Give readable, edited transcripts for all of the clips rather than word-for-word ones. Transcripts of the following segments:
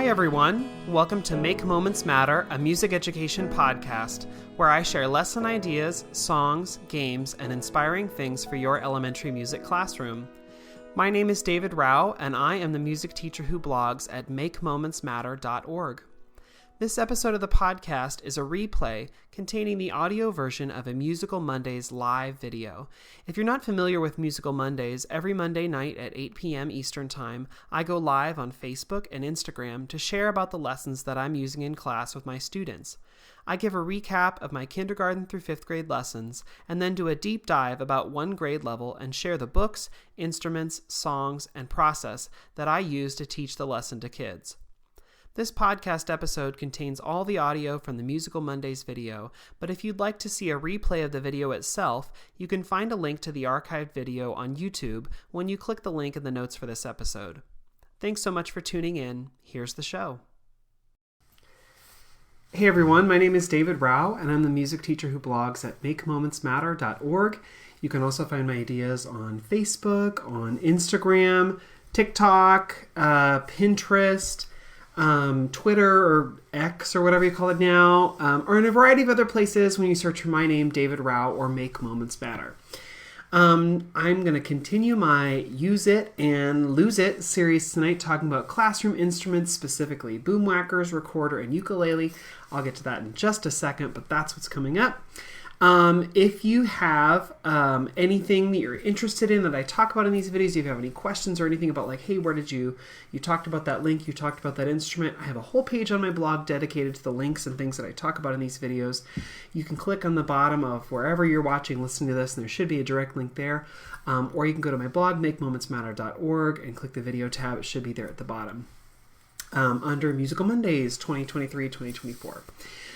Hi everyone, welcome to Make Moments Matter, a music education podcast, where I share lesson ideas, songs, games, and inspiring things for your elementary music classroom. My name is David Rao, and I am the music teacher who blogs at makemomentsmatter.org. This episode of the podcast is a replay containing the audio version of a Musical Mondays live video. If you're not familiar with Musical Mondays, every Monday night at 8 p.m. Eastern Time, I go live on Facebook and Instagram to share about the lessons that I'm using in class with my students. I give a recap of my kindergarten through 5th grade lessons, and then do a deep dive about one grade level and share the books, instruments, songs, and process that I use to teach the lesson to kids. This podcast episode contains all the audio from the Musical Mondays video, but if you'd like to see a replay of the video itself, you can find a link to the archived video on YouTube when you click the link in the notes for this episode. Thanks so much for tuning in. Here's the show. Hey everyone, my name is David Rao, and I'm the music teacher who blogs at makemomentsmatter.org. You can also find my ideas on Facebook, on Instagram, TikTok, Pinterest, Twitter or X or whatever you call it now, or in a variety of other places when you search for my name, David Rao, or Make Moments Matter. I'm going to continue my Use It and Lose It series tonight, talking about classroom instruments, specifically Boomwhackers, recorder, and ukulele. I'll get to that in just a second, but that's what's coming up. If you have anything that you're interested in that I talk about in these videos, if you have any questions or anything about like, hey, where did you talked about that link, you talked about that instrument, I have a whole page on my blog dedicated to the links and things that I talk about in these videos. You can click on the bottom of wherever you're watching, listening to this, and there should be a direct link there. Or you can go to my blog, makemomentsmatter.org, and click the video tab. It should be there at the bottom under Musical Mondays 2023-2024.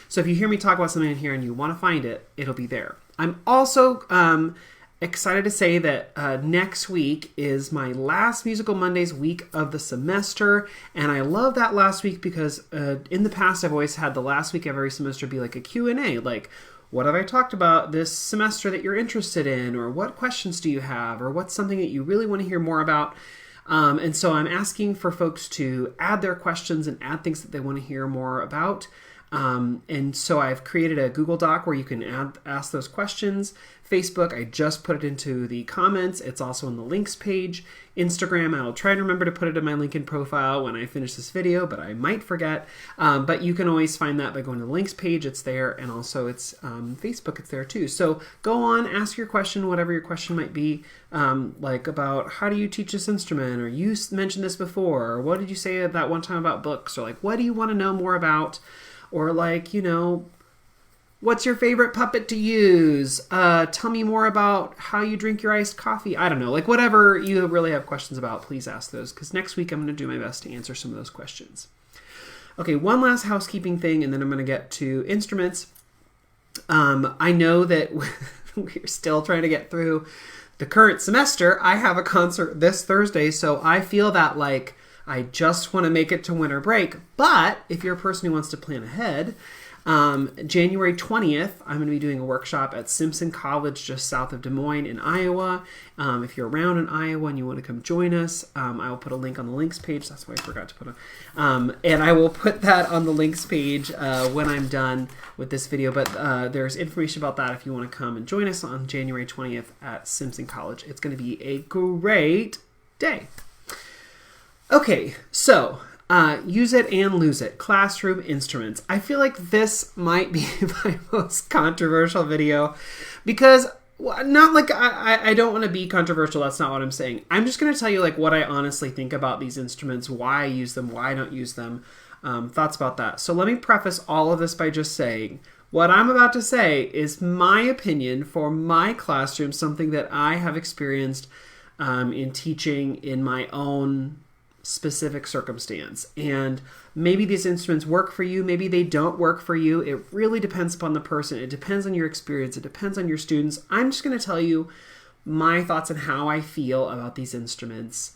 So if you hear me talk about something in here and you want to find it, it'll be there. I'm also excited to say that next week is my last Musical Mondays week of the semester. And I love that last week because in the past, I've always had the last week of every semester be like a Q&A. Like, what have I talked about this semester that you're interested in? Or what questions do you have? Or what's something that you really want to hear more about? And so I'm asking for folks to add their questions and add things that they want to hear more about. And so I've created a Google Doc where you can ask those questions. Facebook, I just put it into the comments. It's also on the links page. Instagram, I'll try and remember to put it in my LinkedIn profile when I finish this video, but I might forget. But you can always find that by going to the links page. It's there. And also it's Facebook, it's there too. So go on, ask your question, whatever your question might be, like about how do you teach this instrument? Or you mentioned this before, or what did you say that one time about books? Or like, what do you want to know more about? Or like, what's your favorite puppet to use? Tell me more about how you drink your iced coffee. I don't know, like whatever you really have questions about, please ask those, because next week I'm going to do my best to answer some of those questions. Okay, one last housekeeping thing, and then I'm going to get to instruments. I know that we're still trying to get through the current semester. I have a concert this Thursday, so I feel that like I just want to make it to winter break. But if you're a person who wants to plan ahead, January 20th, I'm going to be doing a workshop at Simpson College just south of Des Moines in Iowa. If you're around in Iowa and you want to come join us, I will put a link on the links page. That's why I forgot to put and I will put that on the links page when I'm done with this video. But there's information about that if you want to come and join us on January 20th at Simpson College. It's going to be a great day. Okay, so Use It and Lose It, classroom instruments. I feel like this might be my most controversial video because, not like I don't want to be controversial, that's not what I'm saying. I'm just going to tell you like what I honestly think about these instruments, why I use them, why I don't use them, thoughts about that. So let me preface all of this by just saying, what I'm about to say is my opinion for my classroom, something that I have experienced in teaching in my own specific circumstance. And maybe these instruments work for you, maybe they don't work for you. It really depends upon the person. It depends on your experience. It depends on your students. I'm just going to tell you my thoughts on how I feel about these instruments.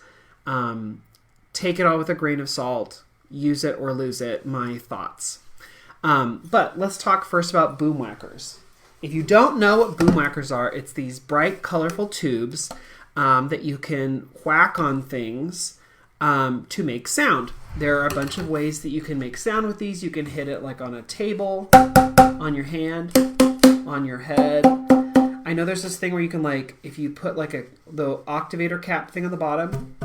Take it all with a grain of salt. Use it or lose it. My thoughts. But let's talk first about Boomwhackers. If you don't know what Boomwhackers are, it's these bright, colorful tubes that you can whack on things to make sound. There are a bunch of ways that you can make sound with these. You can hit it like on a table, on your hand, on your head. I know there's this thing where you can like, if you put like the octavator cap thing on the bottom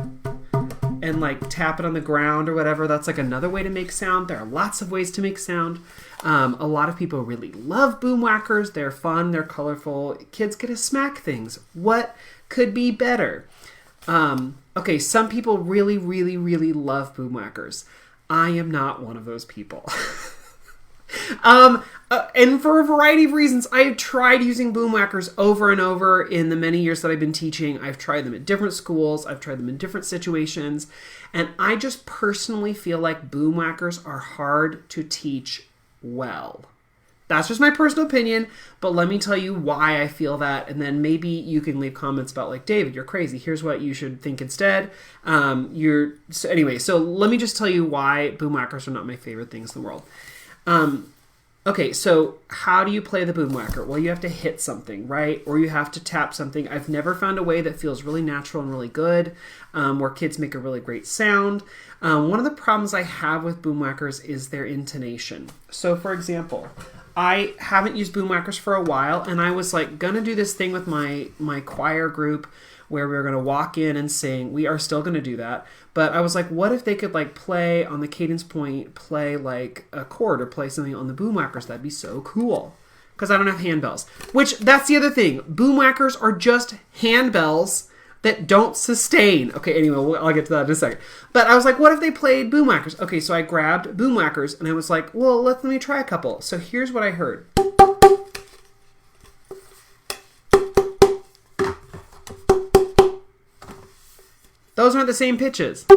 and like tap it on the ground or whatever, that's like another way to make sound. There are lots of ways to make sound. A lot of people really love Boomwhackers. They're fun, they're colorful. Kids get to smack things. What could be better? Okay, some people really, really, really love Boomwhackers. I am not one of those people. And for a variety of reasons, I've tried using Boomwhackers over and over in the many years that I've been teaching. I've tried them at different schools. I've tried them in different situations. And I just personally feel like Boomwhackers are hard to teach well. That's just my personal opinion, but let me tell you why I feel that, and then maybe you can leave comments about like, David, you're crazy. Here's what you should think instead. So let me just tell you why Boomwhackers are not my favorite things in the world. Okay, so how do you play the Boomwhacker? Well, you have to hit something, right? Or you have to tap something. I've never found a way that feels really natural and really good, where kids make a really great sound. One of the problems I have with Boomwhackers is their intonation. So for example, I haven't used Boomwhackers for a while, and I was like gonna do this thing with my choir group where we were gonna walk in and sing. We are still gonna do that. But I was like, what if they could like play on the cadence point, play like a chord or play something on the Boomwhackers? That'd be so cool. Because I don't have handbells. Which, that's the other thing. Boomwhackers are just handbells that don't sustain. Okay, anyway, I'll get to that in a second. But I was like, what if they played Boomwhackers? Okay, so I grabbed Boomwhackers and I was like, well, let me try a couple. So here's what I heard. Those aren't the same pitches. Ba,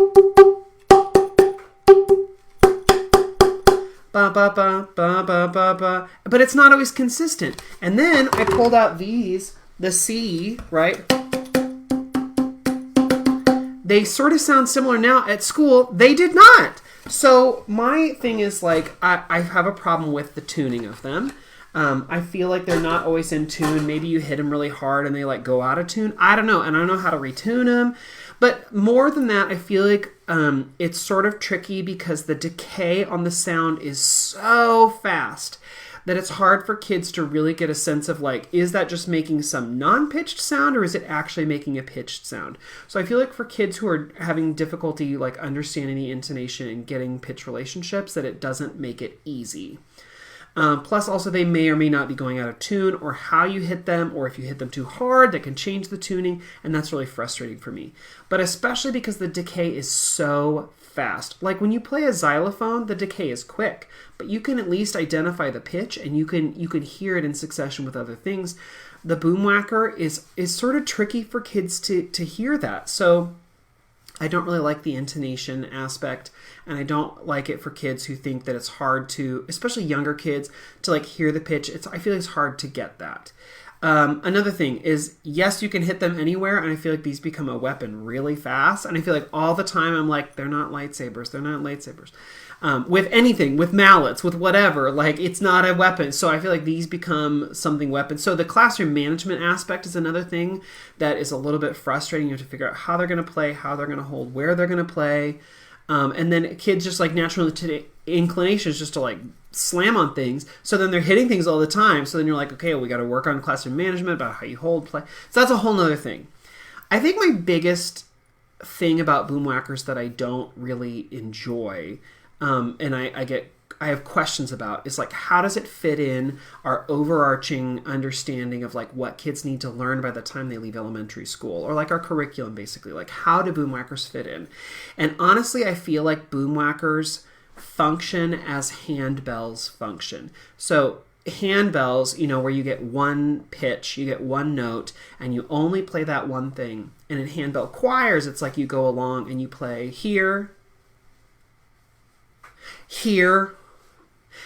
ba, ba, ba, ba, ba, ba. But it's not always consistent. And then I pulled out these, the C, right? They sort of sound similar now. At school, they did not. So my thing is like, I have a problem with the tuning of them. I feel like they're not always in tune. Maybe you hit them really hard and they like go out of tune. I don't know. And I don't know how to retune them. But more than that, I feel like it's sort of tricky because the decay on the sound is so fast that it's hard for kids to really get a sense of like, is that just making some non-pitched sound or is it actually making a pitched sound? So I feel like for kids who are having difficulty like understanding the intonation and getting pitch relationships, that it doesn't make it easy. Plus also they may or may not be going out of tune, or how you hit them, or if you hit them too hard, that can change the tuning, and that's really frustrating for me. But especially because the decay is so fast. Like when you play a xylophone, the decay is quick, but you can at least identify the pitch and you can hear it in succession with other things. The Boomwhacker is sort of tricky for kids to hear that. So I don't really like the intonation aspect, and I don't like it for kids who think that it's hard to, especially younger kids, to like hear the pitch. I feel like it's hard to get that. Another thing is, yes, you can hit them anywhere, and I feel like these become a weapon really fast, and I feel like all the time I'm like, they're not lightsabers, they're not lightsabers. With anything, with mallets, with whatever, like it's not a weapon. So I feel like these become something weapon. So the classroom management aspect is another thing that is a little bit frustrating. You have to figure out how they're going to play, how they're going to hold, where they're going to play. And then kids just like natural inclinations just to like slam on things. So then they're hitting things all the time. So then you're like, okay, well, we got to work on classroom management about how you hold, play. So that's a whole nother thing. I think my biggest thing about Boomwhackers that I don't really enjoy, and I have questions about, is like, how does it fit in our overarching understanding of like what kids need to learn by the time they leave elementary school, or like our curriculum basically, like how do Boomwhackers fit in? And honestly, I feel like Boomwhackers function as handbells function. So handbells, you know, where you get one pitch, you get one note, and you only play that one thing. And in handbell choirs, it's like you go along and you play here, here,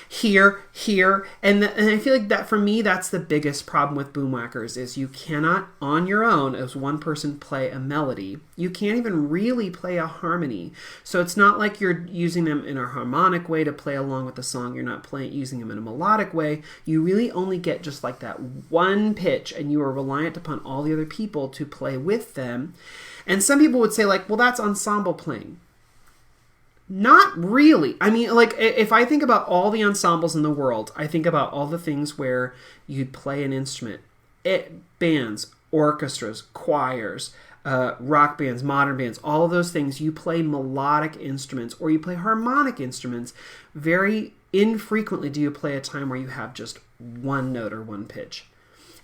here, here. And I feel like that for me, that's the biggest problem with Boomwhackers, is you cannot on your own as one person play a melody. You can't even really play a harmony. So it's not like you're using them in a harmonic way to play along with the song. You're not using them in a melodic way. You really only get just like that one pitch, and you are reliant upon all the other people to play with them. And some people would say like, well, that's ensemble playing. Not really. I mean, like, if I think about all the ensembles in the world, I think about all the things where you'd play an instrument. Bands, orchestras, choirs, rock bands, modern bands, all of those things, you play melodic instruments or you play harmonic instruments. Very infrequently do you play a time where you have just one note or one pitch.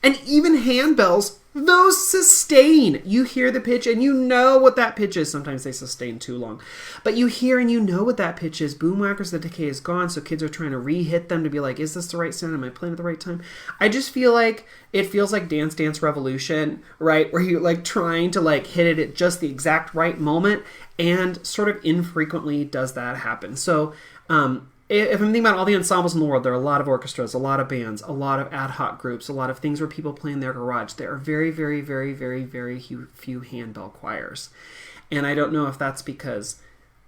And even handbells, those sustain. You hear the pitch and you know what that pitch is. Sometimes they sustain too long. But you hear and you know what that pitch is. Boomwhackers, the decay is gone, so kids are trying to re-hit them to be like, is this the right sound? Am I playing at the right time? I just feel like it feels like Dance Dance Revolution, right? Where you're like trying to like hit it at just the exact right moment, and sort of infrequently does that happen. So, if I'm thinking about all the ensembles in the world, there are a lot of orchestras, a lot of bands, a lot of ad hoc groups, a lot of things where people play in their garage. There are very, very, very, very, very few handbell choirs. And I don't know if that's because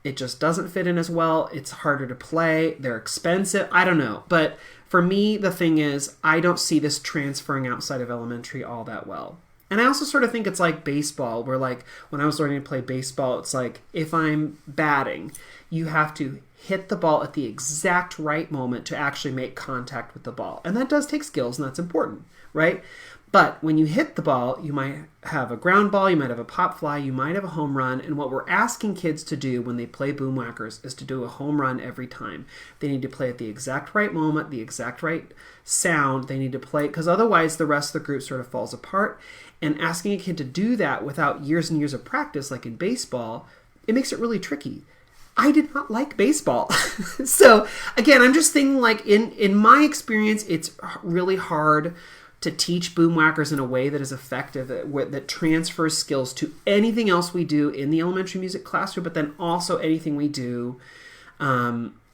it just doesn't fit in as well. It's harder to play. They're expensive. I don't know. But for me, the thing is, I don't see this transferring outside of elementary all that well. And I also sort of think it's like baseball, where like when I was learning to play baseball, it's like if I'm batting, you have to hit the ball at the exact right moment to actually make contact with the ball. And that does take skills, and that's important, right? But when you hit the ball, you might have a ground ball, you might have a pop fly, you might have a home run, and what we're asking kids to do when they play Boomwhackers is to do a home run every time. They need to play at the exact right moment, the exact right sound. They need to play, because otherwise the rest of the group sort of falls apart. And asking a kid to do that without years and years of practice, like in baseball, it makes it really tricky. I did not like baseball. So again, I'm just thinking like in my experience, it's really hard to teach Boomwhackers in a way that is effective, that transfers skills to anything else we do in the elementary music classroom, but then also anything we do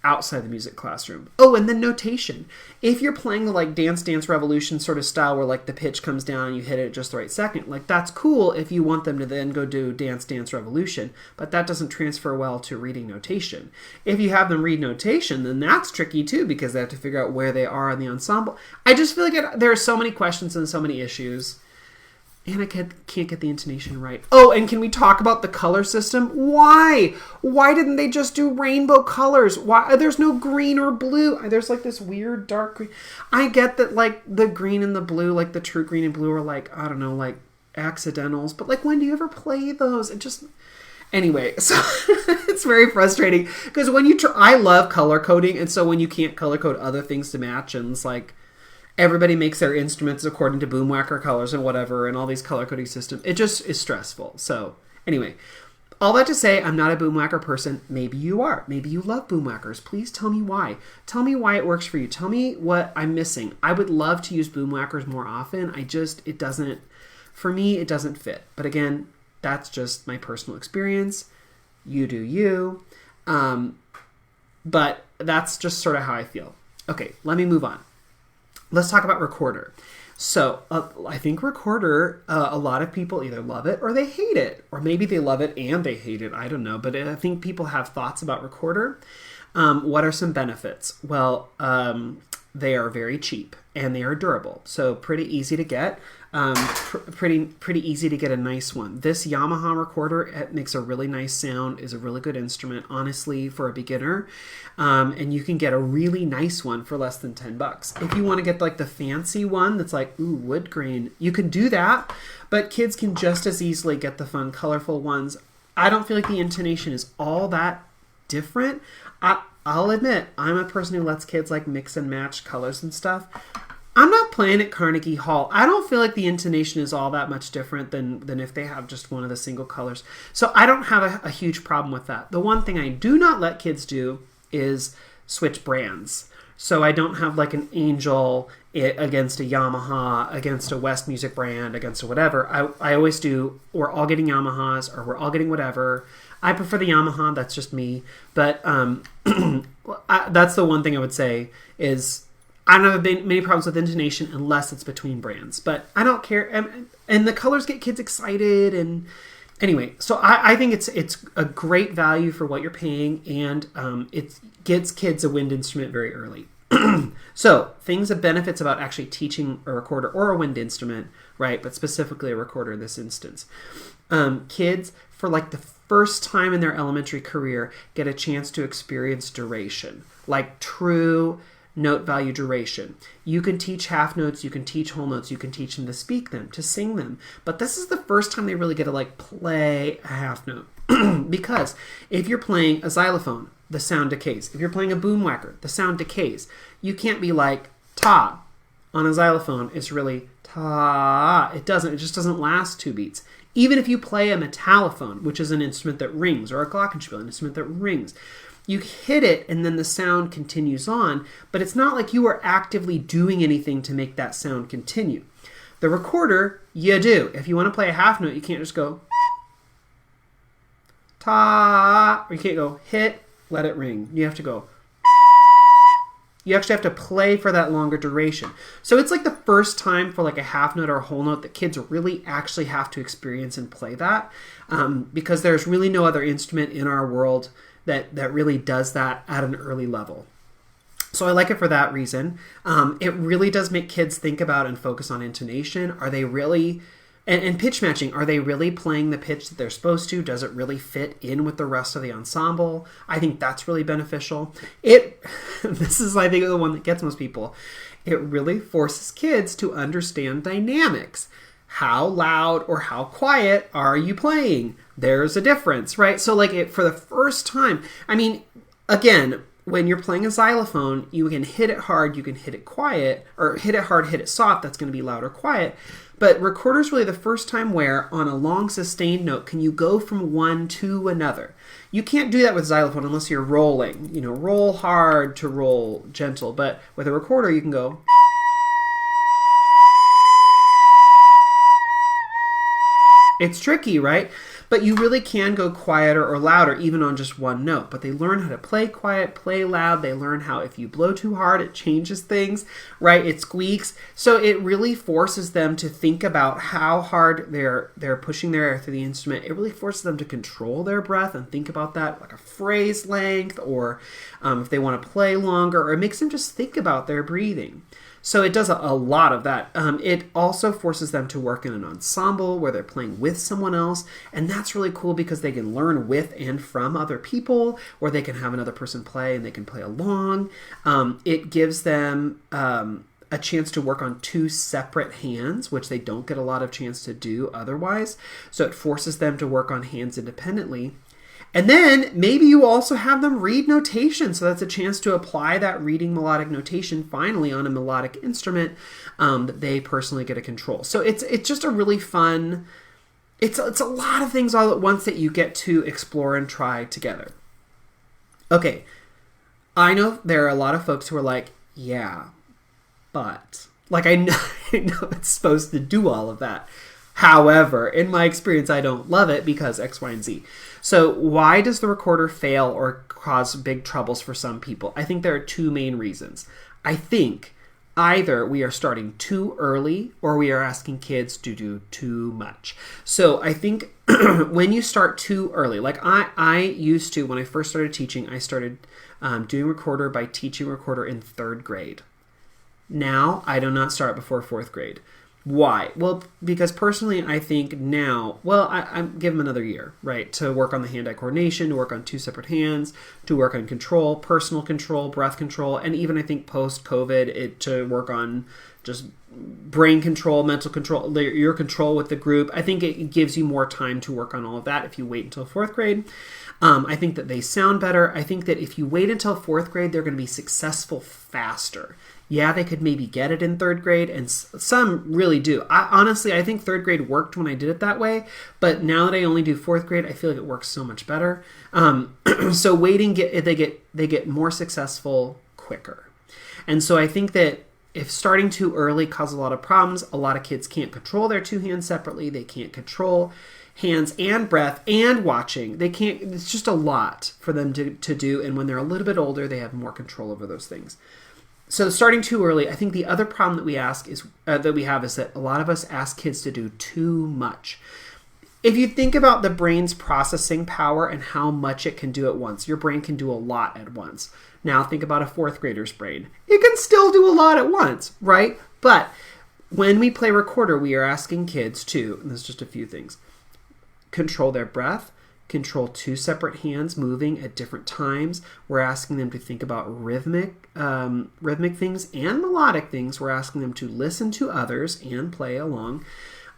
outside the music classroom. Oh, and then notation. If you're playing the like Dance Dance Revolution sort of style where like the pitch comes down and you hit it at just the right second, like that's cool if you want them to then go do Dance Dance Revolution, but that doesn't transfer well to reading notation. If you have them read notation, then that's tricky too, because they have to figure out where they are in the ensemble. I just feel like there are so many questions and so many issues. And I can't get the intonation right. Oh, and can we talk about the color system? Why? Why didn't they just do rainbow colors? Why? There's no green or blue. There's like this weird dark green. I get that like the green and the blue, like the true green and blue are like, I don't know, like accidentals. But like when do you ever play those? It just... Anyway, so it's very frustrating. Because when you I love color coding. And so when you can't color code other things to match, and it's like... Everybody makes their instruments according to Boomwhacker colors and whatever, and all these color coding systems. It just is stressful. So anyway, all that to say, I'm not a Boomwhacker person. Maybe you are. Maybe you love Boomwhackers. Please tell me why. Tell me why it works for you. Tell me what I'm missing. I would love to use Boomwhackers more often. It doesn't, for me, it doesn't fit. But again, that's just my personal experience. You do you. But that's just sort of how I feel. Okay, let me move on. Let's talk about recorder. So I think recorder, a lot of people either love it or they hate it. Or maybe they love it and they hate it. I don't know. But I think people have thoughts about recorder. What are some benefits? Well, they are very cheap and they are durable. So pretty easy to get. Pretty easy to get a nice one. This Yamaha recorder, it makes a really nice sound, is a really good instrument, honestly, for a beginner. And you can get a really nice one for less than $10. If you want to get like the fancy one that's like, ooh, wood grain, you can do that, but kids can just as easily get the fun, colorful ones. I don't feel like the intonation is all that different. I'll admit, I'm a person who lets kids like mix and match colors and stuff. I'm not playing at Carnegie Hall. I don't feel like the intonation is all that much different than if they have just one of the single colors. So I don't have a huge problem with that. The one thing I do not let kids do is switch brands. So I don't have like an Angel against a Yamaha, against a West Music brand, against a whatever. I always do, we're all getting Yamahas or we're all getting whatever. I prefer the Yamaha, that's just me. But that's the one thing I would say is I don't have many problems with intonation unless it's between brands. But I don't care. And the colors get kids excited. And anyway, so I think it's a great value for what you're paying. And it gets kids a wind instrument very early. So things of benefits about actually teaching a recorder or a wind instrument. right? But specifically a recorder in this instance. Kids, for like the first time in their elementary career, get a chance to experience duration, like true note value duration. You can teach half notes, you can teach whole notes, you can teach them to speak them, to sing them. But this is the first time they really get to like play a half note. Because if you're playing a xylophone, the sound decays. If you're playing a boomwhacker, the sound decays. You can't be like ta. On a xylophone, it's really ta. It just doesn't last 2 beats. Even if you play a metallophone, which is an instrument that rings, or a glockenspiel, an instrument that rings, you hit it and then the sound continues on, but it's not like you are actively doing anything to make that sound continue. The recorder, you do. If you want to play a half note, you can't just go ta, or you can't go hit, let it ring. You have to go. You actually have to play for that longer duration. So it's like the first time for like a half note or a whole note that kids really actually have to experience and play that, because there's really no other instrument in our world that really does that at an early level. So I like it for that reason. It really does make kids think about and focus on intonation. Are they really... And pitch matching, are they really playing the pitch that they're supposed to? Does it really fit in with the rest of the ensemble? I think that's really beneficial. This is, I think, the one that gets most people. It really forces kids to understand dynamics. How loud or how quiet are you playing? There's a difference, right? So like for the first time, I mean, again, when you're playing a xylophone, you can hit it hard, you can hit it quiet, or hit it hard, hit it soft, that's going to be loud or quiet. But recorder's really the first time where, on a long sustained note, can you go from one to another. You can't do that with xylophone unless you're rolling. You know, roll hard to roll gentle. But with a recorder, you can go... It's tricky, right? But you really can go quieter or louder even on just one note. But they learn how to play quiet, play loud. They learn how if you blow too hard, it changes things, right? It squeaks. So it really forces them to think about how hard they're pushing their air through the instrument. It really forces them to control their breath and think about that, like a phrase length, or if they want to play longer, or it makes them just think about their breathing. So it does a lot of that. It also forces them to work in an ensemble where they're playing with someone else. And that's really cool because they can learn with and from other people, or they can have another person play and they can play along. It gives them a chance to work on 2 separate hands, which they don't get a lot of chance to do otherwise. So it forces them to work on hands independently. And then maybe you also have them read notation. So that's a chance to apply that reading melodic notation finally on a melodic instrument that they personally get to control. So it's just a really fun, it's a lot of things all at once that you get to explore and try together. Okay, I know there are a lot of folks who are like, yeah, but like I know it's supposed to do all of that. However, in my experience, I don't love it because X, Y, and Z. So why does the recorder fail or cause big troubles for some people? I think there are 2 main reasons. I think either we are starting too early or we are asking kids to do too much. So I think when you start too early, like I used to, when I first started teaching, I started doing recorder by teaching recorder in 3rd grade. Now I do not start before 4th grade. Why? Well, because personally, I think now, I give them another year, right, to work on the hand-eye coordination, to work on 2 separate hands, to work on control, personal control, breath control, and even I think post-COVID, to work on just brain control, mental control, your control with the group. I think it gives you more time to work on all of that if you wait until 4th grade. I think that they sound better. I think that if you wait until 4th grade, they're going to be successful faster. Yeah, they could maybe get it in 3rd grade, and some really do. Honestly, I think 3rd grade worked when I did it that way, but now that I only do 4th grade, I feel like it works so much better. So waiting, they get more successful quicker. And so I think that if starting too early causes a lot of problems, a lot of kids can't control their 2 hands separately. They can't control hands and breath and watching. They can't. It's just a lot for them to do, and when they're a little bit older, they have more control over those things. So starting too early, I think the other problem that we have is that a lot of us ask kids to do too much. If you think about the brain's processing power and how much it can do at once, your brain can do a lot at once. Now think about a 4th grader's brain. It can still do a lot at once, right? But when we play recorder, we are asking kids to, and there's just a few things, control their breath, control 2 separate hands moving at different times. We're asking them to think about rhythmic things and melodic things. We're asking them to listen to others and play along.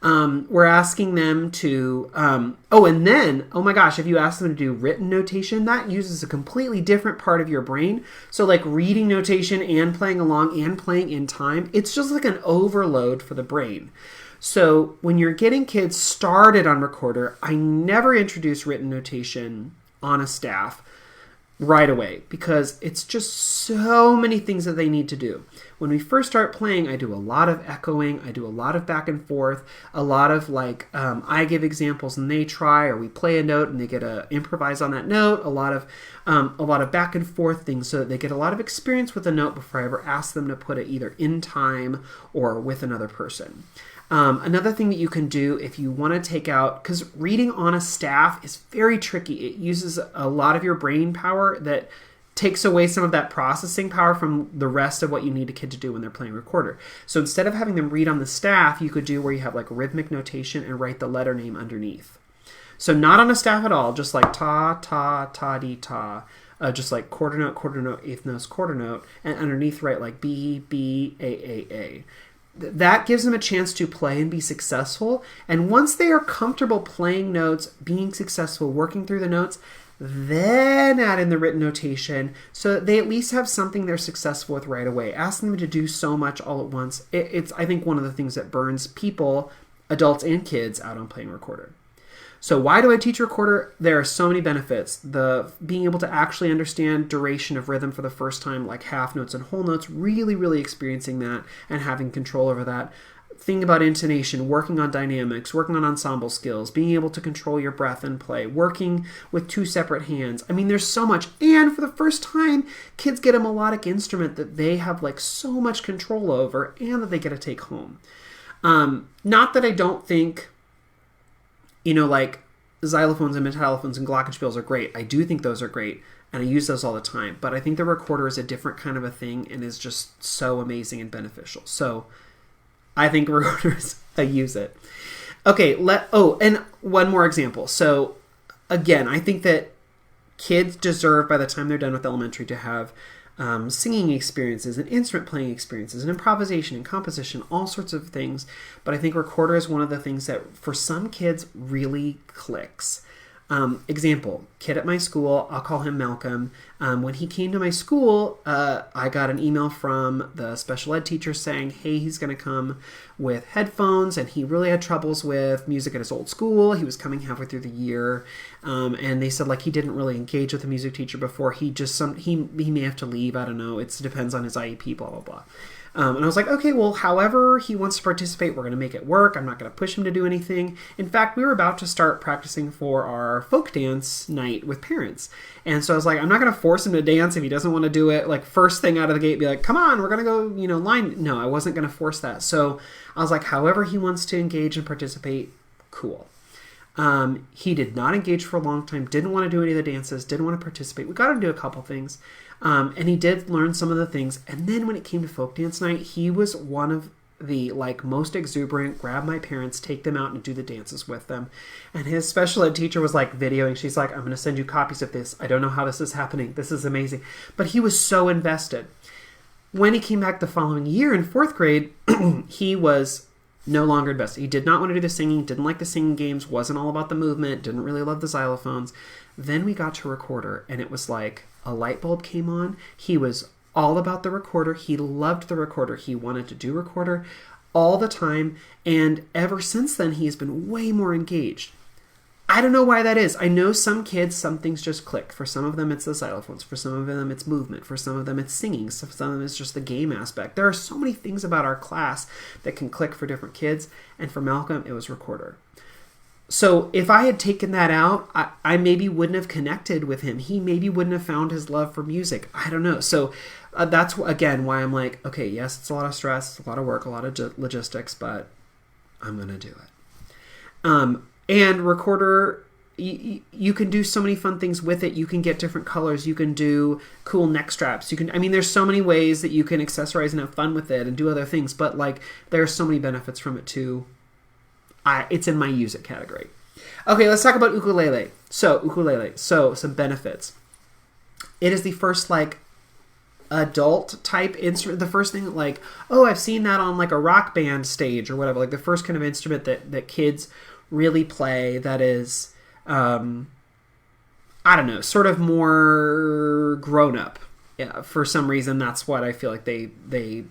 We're asking them to, and then, oh my gosh, if you ask them to do written notation, that uses a completely different part of your brain. So like reading notation and playing along and playing in time, it's just like an overload for the brain. So when you're getting kids started on recorder, I never introduce written notation on a staff right away because it's just so many things that they need to do. When we first start playing, I do a lot of echoing, I do a lot of back and forth, a lot of like, I give examples and they try, or we play a note and they get to improvise on that note, a lot of back and forth things so that they get a lot of experience with the note before I ever ask them to put it either in time or with another person. Another thing that you can do if you want to take out, because reading on a staff is very tricky. It uses a lot of your brain power that takes away some of that processing power from the rest of what you need a kid to do when they're playing recorder. So instead of having them read on the staff, you could do where you have like rhythmic notation and write the letter name underneath. So not on a staff at all, just like ta, ta, ta, dee, ta. Just like quarter note, eighth note, quarter note, and underneath write like B, B, A. That gives them a chance to play and be successful. And once they are comfortable playing notes, being successful, working through the notes, then add in the written notation so that they at least have something they're successful with right away. Asking them to do so much all at once, it's I think one of the things that burns people, adults and kids, out on playing recorder. So why do I teach recorder? There are so many benefits. The being able to actually understand duration of rhythm for the first time, like half notes and whole notes, really experiencing that and having control over that. Think about intonation, working on dynamics, working on ensemble skills, being able to control your breath and play, working with 2 separate hands. I mean, there's so much. And for the first time, kids get a melodic instrument that they have like so much control over and that they get to take home. Not that I don't think, like xylophones and metallophones and glockenspiels are great. I do think those are great, and I use those all the time. But I think the recorder is a different kind of a thing and is just so amazing and beneficial. So I think recorders, I use it. Okay, and one more example. So again, I think that kids deserve, by the time they're done with elementary, to have singing experiences and instrument playing experiences and improvisation and composition, all sorts of things. But I think recorder is one of the things that for some kids really clicks. Example, kid at my school, I'll call him Malcolm. When he came to my school, I got an email from the special ed teacher saying, hey, he's going to come with headphones, and he really had troubles with music at his old school. He was coming halfway through the year, and they said like he didn't really engage with the music teacher before. He may have to leave. I don't know. It depends on his IEP, blah, blah, blah. And I was like, okay, well, however he wants to participate, we're going to make it work. I'm not going to push him to do anything. In fact, we were about to start practicing for our folk dance night with parents. And so I was like, I'm not going to force him to dance if he doesn't want to do it. Like first thing out of the gate, be like, come on, we're going to go, line. No, I wasn't going to force that. So I was like, however he wants to engage and participate, cool. He did not engage for a long time, didn't want to do any of the dances, didn't want to participate. We got him to do a couple things. And he did learn some of the things. And then when it came to folk dance night, he was one of the most exuberant, grab my parents, take them out and do the dances with them. And his special ed teacher was videoing. She's like, I'm going to send you copies of this. I don't know how this is happening. This is amazing. But he was so invested. When he came back the following year in 4th grade, he was no longer invested. He did not want to do the singing, didn't like the singing games, wasn't all about the movement, didn't really love the xylophones. Then we got to recorder, and it was like a light bulb came on. He was all about the recorder. He loved the recorder. He wanted to do recorder all the time. And ever since then, he's been way more engaged. I don't know why that is. I know some kids, some things just click. For some of them, it's the xylophones. For some of them, it's movement. For some of them, it's singing. For some of them, it's just the game aspect. There are so many things about our class that can click for different kids. And for Malcolm, it was recorder. So if I had taken that out, I maybe wouldn't have connected with him. He maybe wouldn't have found his love for music. I don't know. So that's, again, why I'm like, okay, yes, it's a lot of stress, a lot of work, a lot of logistics, but I'm going to do it. And recorder you can do so many fun things with it. You can get different colors. You can do cool neck straps. There's so many ways that you can accessorize and have fun with it and do other things. But like, there are so many benefits from it too. It's in my use it category. Okay, let's talk about ukulele. So some benefits. It is the first like adult type instrument. The first thing like, oh, I've seen that on like a rock band stage or whatever. Like the first kind of instrument that kids really play that is, I don't know, sort of more grown up. Yeah, for some reason, that's what I feel like they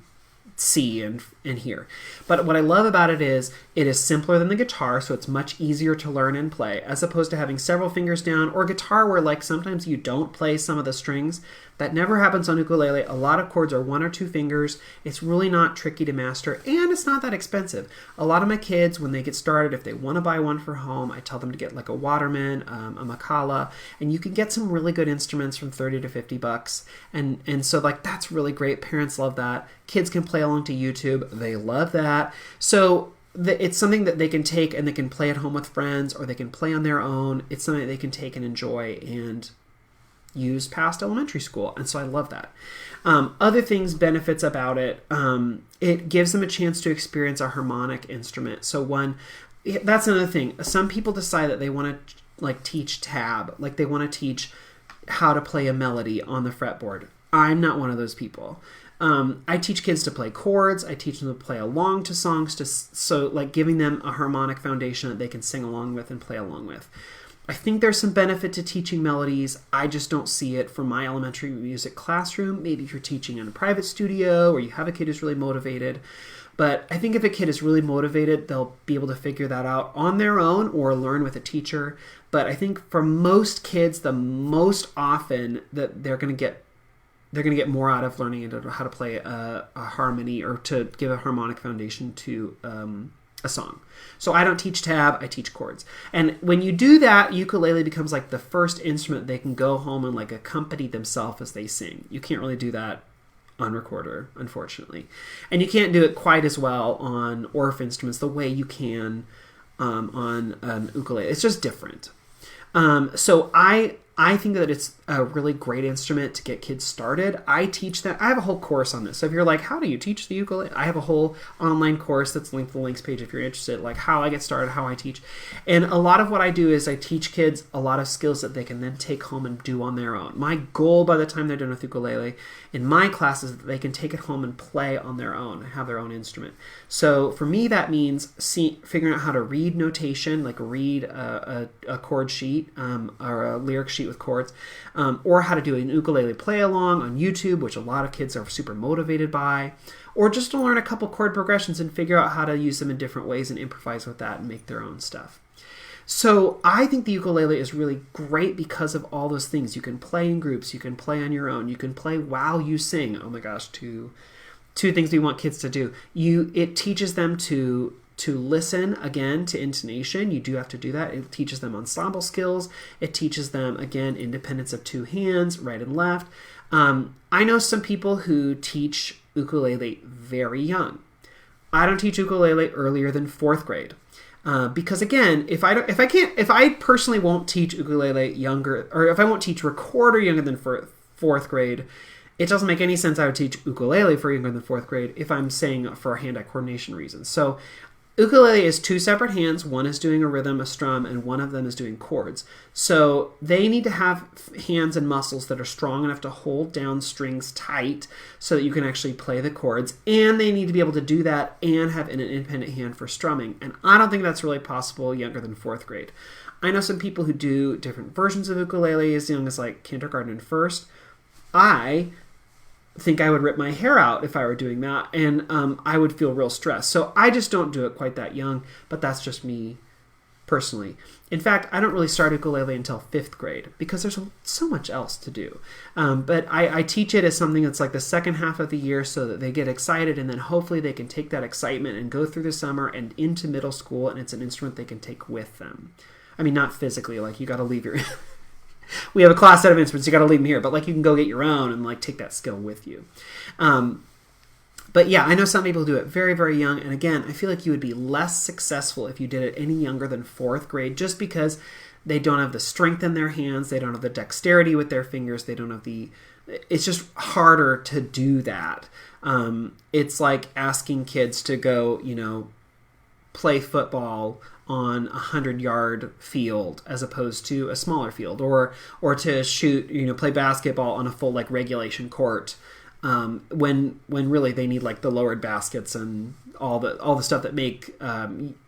see and hear. But what I love about it is simpler than the guitar, so it's much easier to learn and play, as opposed to having several fingers down, or guitar where like sometimes you don't play some of the strings. That never happens on ukulele. A lot of chords are 1 or 2 fingers. It's really not tricky to master, and it's not that expensive. A lot of my kids, when they get started, if they want to buy one for home, I tell them to get like a Waterman, a Macala, and you can get some really good instruments from $30 to $50. And so like that's really great. Parents love that. Kids can play along to YouTube. They love that. So it's something that they can take and they can play at home with friends, or they can play on their own. It's something that they can take and enjoy and use past elementary school. And so I love that. Other things, benefits about it, it gives them a chance to experience a harmonic instrument. So that's another thing. Some people decide that they want to like teach tab, like they want to teach how to play a melody on the fretboard. I'm not one of those people. I teach kids to play chords. I teach them to play along to songs, so like giving them a harmonic foundation that they can sing along with and play along with. I think there's some benefit to teaching melodies. I just don't see it from my elementary music classroom. Maybe if you're teaching in a private studio or you have a kid who's really motivated. But I think if a kid is really motivated, they'll be able to figure that out on their own or learn with a teacher. But I think for most kids, the most often that they're going to get more out of learning how to play a harmony or to give a harmonic foundation to a song. So I don't teach tab, I teach chords. And when you do that, ukulele becomes like the first instrument they can go home and like accompany themselves as they sing. You can't really do that on recorder, unfortunately. And you can't do it quite as well on Orff instruments the way you can on an ukulele. It's just different. So I think that it's a really great instrument to get kids started. I teach that. I have a whole course on this. So if you're like, how do you teach the ukulele? I have a whole online course that's linked to the links page if you're interested, like how I get started, how I teach. And a lot of what I do is I teach kids a lot of skills that they can then take home and do on their own. My goal by the time they're done with ukulele in my class is that they can take it home and play on their own and have their own instrument. So for me, that means figuring out how to read notation, like read a chord sheet or a lyric sheet with chords, or how to do an ukulele play along on YouTube, which a lot of kids are super motivated by, or just to learn a couple chord progressions and figure out how to use them in different ways and improvise with that and make their own stuff. So I think the ukulele is really great because of all those things. You can play in groups, you can play on your own, you can play while you sing. Oh my gosh, two things we want kids to do. It teaches them to listen, again, to intonation. You do have to do that. It teaches them ensemble skills. It teaches them, again, independence of 2 hands, right and left. I know some people who teach ukulele very young. I don't teach ukulele earlier than 4th grade. Because again, if I personally won't teach ukulele younger, or if I won't teach recorder younger than 4th grade, it doesn't make any sense I would teach ukulele for younger than 4th grade if I'm saying for hand-eye coordination reasons. So ukulele is 2 separate hands. One is doing a rhythm, a strum, and one of them is doing chords. So they need to have hands and muscles that are strong enough to hold down strings tight so that you can actually play the chords. And they need to be able to do that and have an independent hand for strumming. And I don't think that's really possible younger than 4th grade. I know some people who do different versions of ukulele as young as like kindergarten and first. I think I would rip my hair out if I were doing that, and I would feel real stressed. So I just don't do it quite that young, but that's just me personally. In fact, I don't really start ukulele until 5th grade because there's so much else to do. But I teach it as something that's like the second half of the year so that they get excited, and then hopefully they can take that excitement and go through the summer and into middle school, and it's an instrument they can take with them. I mean, not physically, like you got to leave your... We have a class set of instruments, you got to leave them here, but like you can go get your own and like take that skill with you. But yeah, I know some people do it very, very young. And again, I feel like you would be less successful if you did it any younger than 4th grade, just because they don't have the strength in their hands, they don't have the dexterity with their fingers, they don't have it's just harder to do that. It's like asking kids to go, play football on a 100-yard field as opposed to a smaller field, or to shoot, play basketball on a full regulation court, when really they need the lowered baskets and all the stuff that make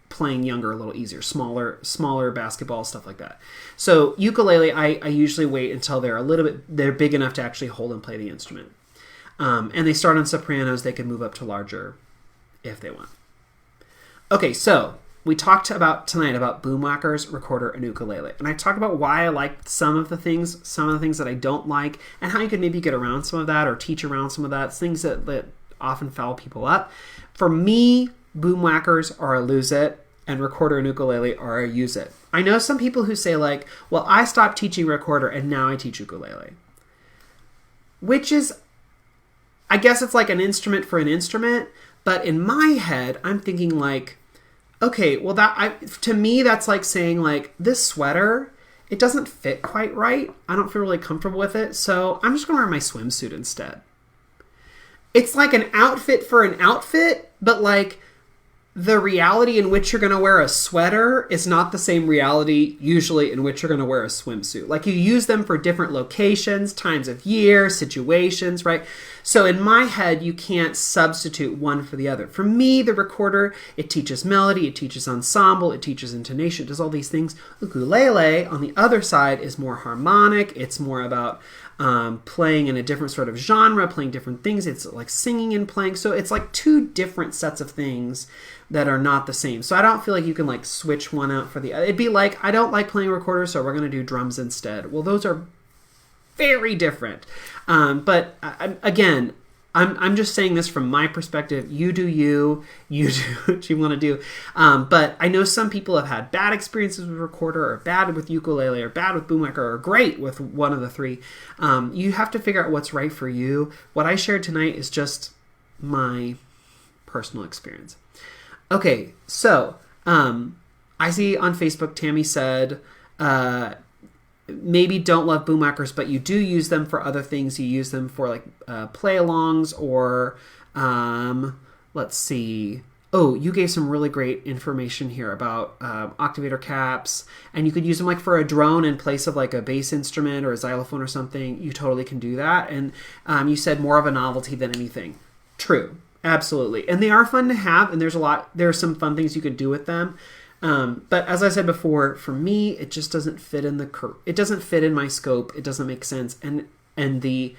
playing younger a little easier, smaller basketball, stuff like that. So ukulele, I usually wait until they're big enough to actually hold and play the instrument. And they start on sopranos. They can move up to larger if they want. Okay, so we talked tonight about Boomwhackers, recorder, and ukulele. And I talked about why I like some of the things that I don't like, and how you can maybe get around some of that or teach around some of that. It's things that often foul people up. For me, Boomwhackers are a lose it, and recorder and ukulele are a use it. I know some people who say well, I stopped teaching recorder and now I teach ukulele. Which is, I guess it's like an instrument for an instrument, but in my head, I'm thinking okay, well to me that's like saying this sweater, it doesn't fit quite right. I don't feel really comfortable with it, so I'm just going to wear my swimsuit instead. It's like an outfit for an outfit, but the reality in which you're going to wear a sweater is not the same reality usually in which you're going to wear a swimsuit. You use them for different locations, times of year, situations, right? So in my head, you can't substitute one for the other. For me, the recorder, it teaches melody, it teaches ensemble, it teaches intonation, it does all these things. Ukulele, on the other side, is more harmonic. It's more about playing in a different sort of genre, playing different things. It's like singing and playing. So it's two different sets of things that are not the same. So I don't feel like you can switch one out for the other. It'd be I don't like playing recorder, so we're going to do drums instead. Well, those are very different. But again, I'm just saying this from my perspective. You do you do what you want to do. But I know some people have had bad experiences with recorder, or bad with ukulele, or bad with boomwhacker, or great with one of the three. You have to figure out what's right for you. What I shared tonight is just my personal experience. Okay, so I see on Facebook, Tammy said, maybe don't love Boomwhackers, but you do use them for other things. You use them for play-alongs, or let's see. Oh, you gave some really great information here about octavator caps, and you could use them for a drone in place of a bass instrument or a xylophone or something. You totally can do that. And you said more of a novelty than anything. True. Absolutely. And they are fun to have, and there are some fun things you could do with them. But as I said before, for me, it just doesn't fit in it doesn't fit in my scope. It doesn't make sense. And the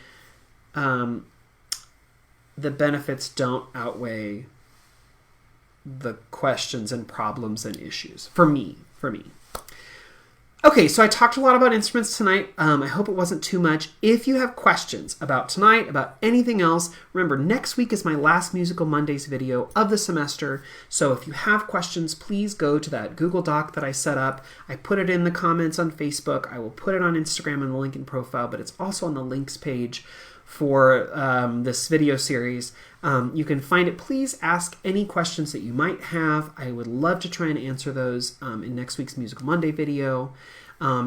benefits don't outweigh the questions and problems and issues for me. Okay, so I talked a lot about instruments tonight. I hope it wasn't too much. If you have questions about tonight, about anything else, remember, next week is my last Musical Mondays video of the semester. So if you have questions, please go to that Google Doc that I set up. I put it in the comments on Facebook. I will put it on Instagram in the link in profile, but it's also on the links page for this video series. You can find it. Please ask any questions that you might have. I would love to try and answer those in next week's Musical Monday video,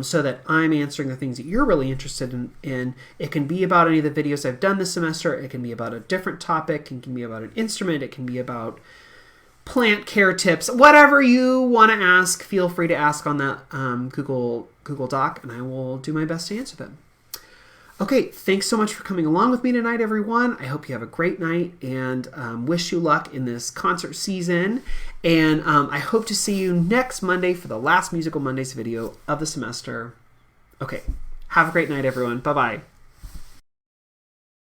so that I'm answering the things that you're really interested in. It can be about any of the videos I've done this semester. It can be about a different topic. It can be about an instrument. It can be about plant care tips. Whatever you want to ask, feel free to ask on that Google Doc, and I will do my best to answer them. Okay, thanks so much for coming along with me tonight, everyone. I hope you have a great night, and wish you luck in this concert season. And I hope to see you next Monday for the last Musical Mondays video of the semester. Okay, have a great night, everyone. Bye-bye.